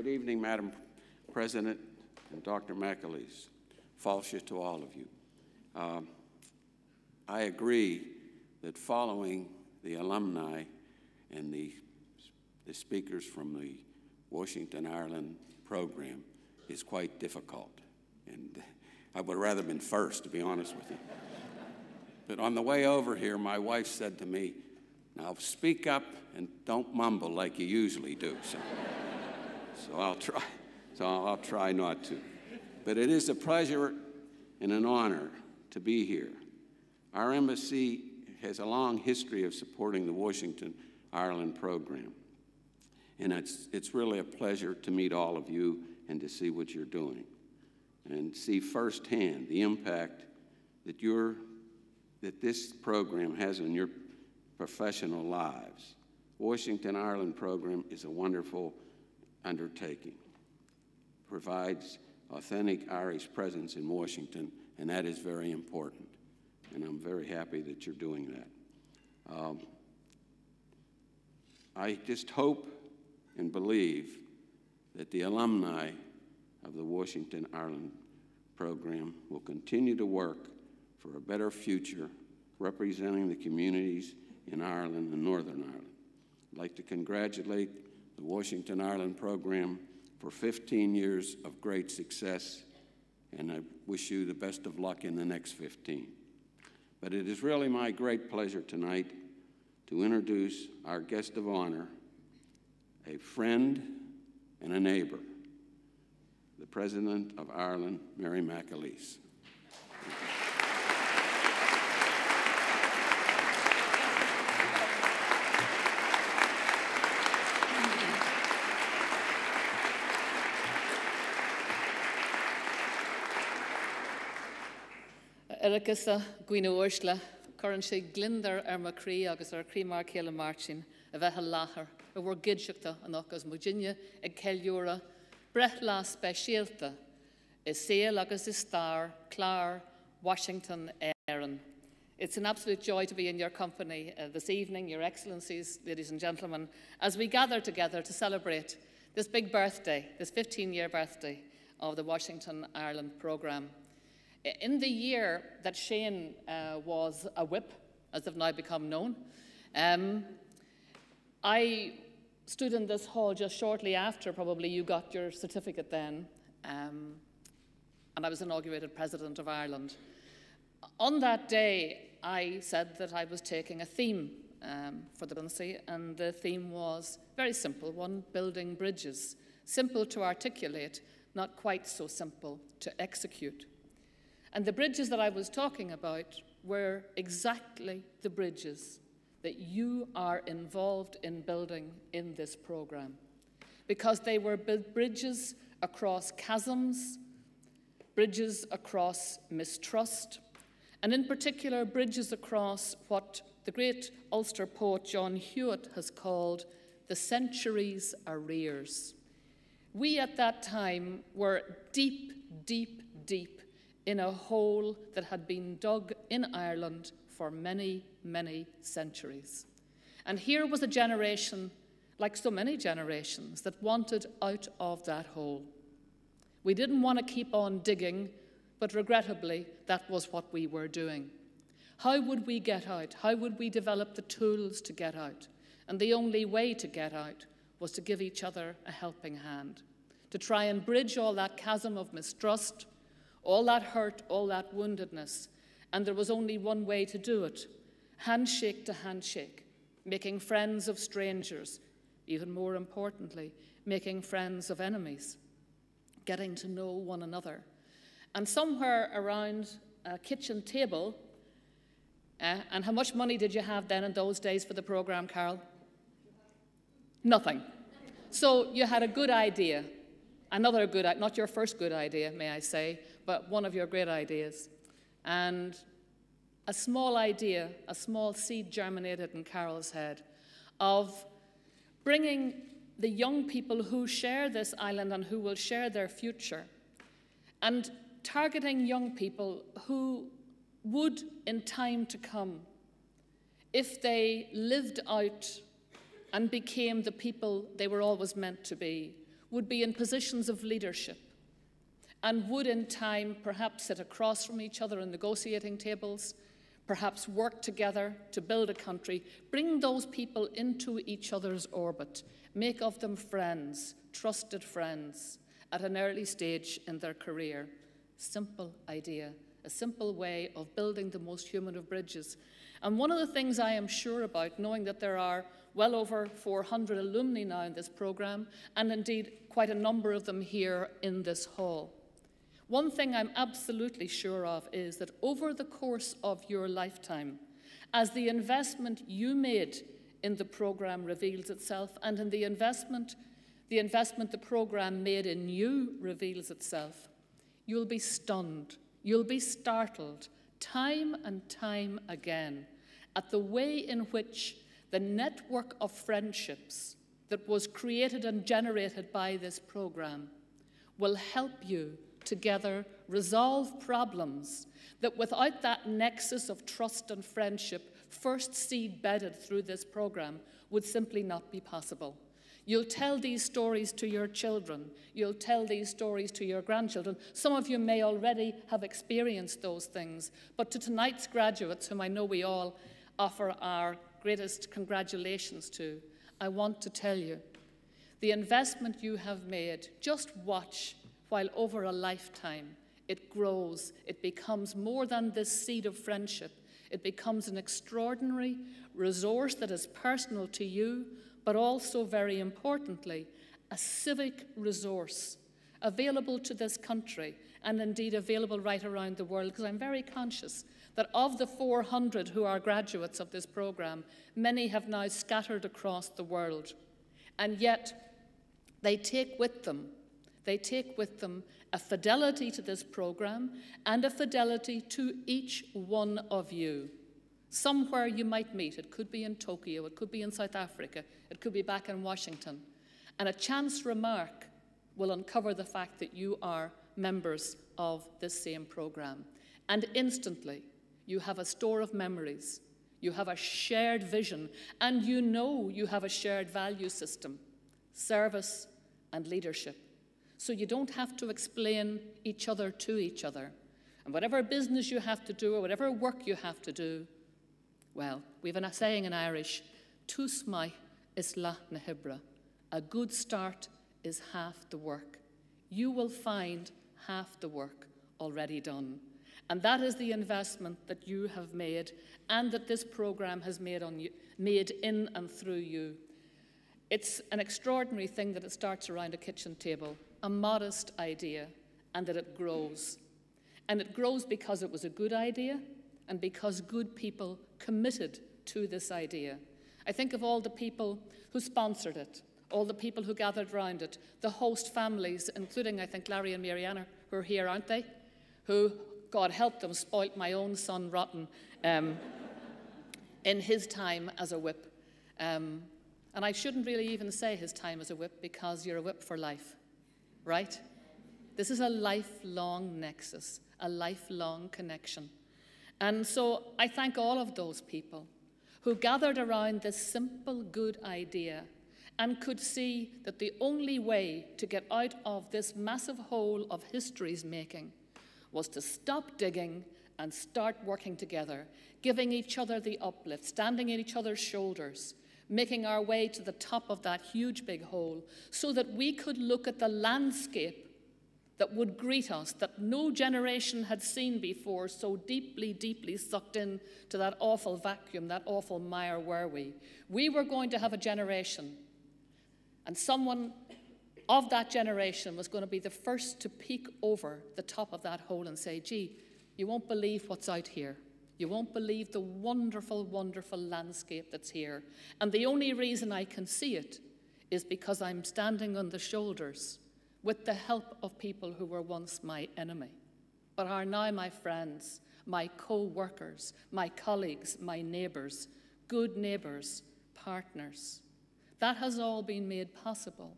Good evening, Madam President and Dr. McAleese. Falsha to all of you. I agree that following the alumni and the speakers from the Washington, Ireland program is quite difficult. And I would have rather been first, to be honest with you. But on the way over here, my wife said to me, "Now speak up and don't mumble like you usually do." So I'll try. So I'll try not to. But it is a pleasure and an honor to be here. Our embassy has a long history of supporting the Washington, Ireland program. And it's really a pleasure to meet all of you and to see what you're doing and see firsthand the impact that this program has on your professional lives. Washington, Ireland program is a wonderful undertaking. Provides authentic Irish presence in Washington, and that is very important. And I'm very happy that you're doing that. I just hope and believe that the alumni of the Washington, Ireland program will continue to work for a better future representing the communities in Ireland and Northern Ireland. I'd like to congratulate the Washington, Ireland program for 15 years of great success, and I wish you the best of luck in the next 15. But it is really my great pleasure tonight to introduce our guest of honor, a friend and a neighbor, the President of Ireland, Mary McAleese. Agus a gwine uarsla, curran sé glindar macrí agus crí mar céile martin a bheith láthair a bhór gidseachta an agus Virginia ag ceiliúra breth lá speisialta is saoil agus is star, Clár, Washington, Éireann. It's an absolute joy to be in your company this evening, Your Excellencies, ladies and gentlemen, as we gather together to celebrate this big birthday, this 15-year birthday of the Washington, Ireland programme. In the year that Shane was a WIP, as they've now become known, I stood in this hall just shortly after probably you got your certificate then, and I was inaugurated President of Ireland. On that day, I said that I was taking a theme for the presidency, and the theme was very simple, one, building bridges. Simple to articulate, not quite so simple to execute. And the bridges that I was talking about were exactly the bridges that you are involved in building in this program, because they were bridges across chasms, bridges across mistrust, and in particular bridges across what the great Ulster poet John Hewitt has called the centuries' arrears. We at that time were deep, deep, deep in a hole that had been dug in Ireland for many, many centuries. And here was a generation, like so many generations, that wanted out of that hole. We didn't want to keep on digging, but regrettably, that was what we were doing. How would we get out? How would we develop the tools to get out? And the only way to get out was to give each other a helping hand, to try and bridge all that chasm of mistrust, all that hurt, all that woundedness. And there was only one way to do it, handshake to handshake, making friends of strangers, even more importantly, making friends of enemies, getting to know one another. And somewhere around a kitchen table, and how much money did you have then in those days for the program, Carol? Nothing. So you had a good idea, another good, not your first good idea, may I say, but one of your great ideas. And a small idea, a small seed germinated in Carol's head of bringing the young people who share this island and who will share their future, and targeting young people who would, in time to come, if they lived out and became the people they were always meant to be, would be in positions of leadership and would in time perhaps sit across from each other in negotiating tables, perhaps work together to build a country, bring those people into each other's orbit, make of them friends, trusted friends, at an early stage in their career. Simple idea, a simple way of building the most human of bridges. And one of the things I am sure about, knowing that there are well over 400 alumni now in this programme, and indeed quite a number of them here in this hall, one thing I'm absolutely sure of is that over the course of your lifetime, as the investment you made in the programme reveals itself, and in the investment the programme made in you reveals itself, you'll be stunned, you'll be startled, time and time again, at the way in which the network of friendships that was created and generated by this programme will help you together resolve problems that without that nexus of trust and friendship, first seed-bedded through this programme, would simply not be possible. You'll tell these stories to your children. You'll tell these stories to your grandchildren. Some of you may already have experienced those things, but to tonight's graduates, whom I know we all offer our greatest congratulations to, I want to tell you, the investment you have made, just watch while over a lifetime it grows, it becomes more than this seed of friendship. It becomes an extraordinary resource that is personal to you, but also, very importantly, a civic resource available to this country and indeed available right around the world, because I'm very conscious that of the 400 who are graduates of this programme, many have now scattered across the world. And yet, they take with them a fidelity to this programme and a fidelity to each one of you. Somewhere you might meet, it could be in Tokyo, it could be in South Africa, it could be back in Washington, and a chance remark will uncover the fact that you are members of this same programme. And instantly, you have a store of memories, you have a shared vision, and you know you have a shared value system, service and leadership. So you don't have to explain each other to each other. And whatever business you have to do or whatever work you have to do, well, we have a saying in Irish, "Tus mai is la na hibra." A good start is half the work. You will find half the work already done. And that is the investment that you have made and that this programme has made in and through you. It's an extraordinary thing that it starts around a kitchen table, a modest idea, and that it grows. And it grows because it was a good idea and because good people committed to this idea. I think of all the people who sponsored it, all the people who gathered around it, the host families, including, I think, Larry and Mariana, who are here, aren't they? Who, God help them, spoilt my own son rotten in his time as a whip. And I shouldn't really even say his time as a whip, because you're a whip for life, right? This is a lifelong nexus, a lifelong connection. And so I thank all of those people who gathered around this simple, good idea and could see that the only way to get out of this massive hole of history's making was to stop digging and start working together, giving each other the uplift, standing on each other's shoulders, making our way to the top of that huge big hole so that we could look at the landscape that would greet us, that no generation had seen before, so deeply, deeply sucked in to that awful vacuum, that awful mire were we. We were going to have a generation, and someone of that generation was going to be the first to peek over the top of that hole and say, gee, you won't believe what's out here. You won't believe the wonderful, wonderful landscape that's here. And the only reason I can see it is because I'm standing on the shoulders with the help of people who were once my enemy, but are now my friends, my co-workers, my colleagues, my neighbours, good neighbours, partners. That has all been made possible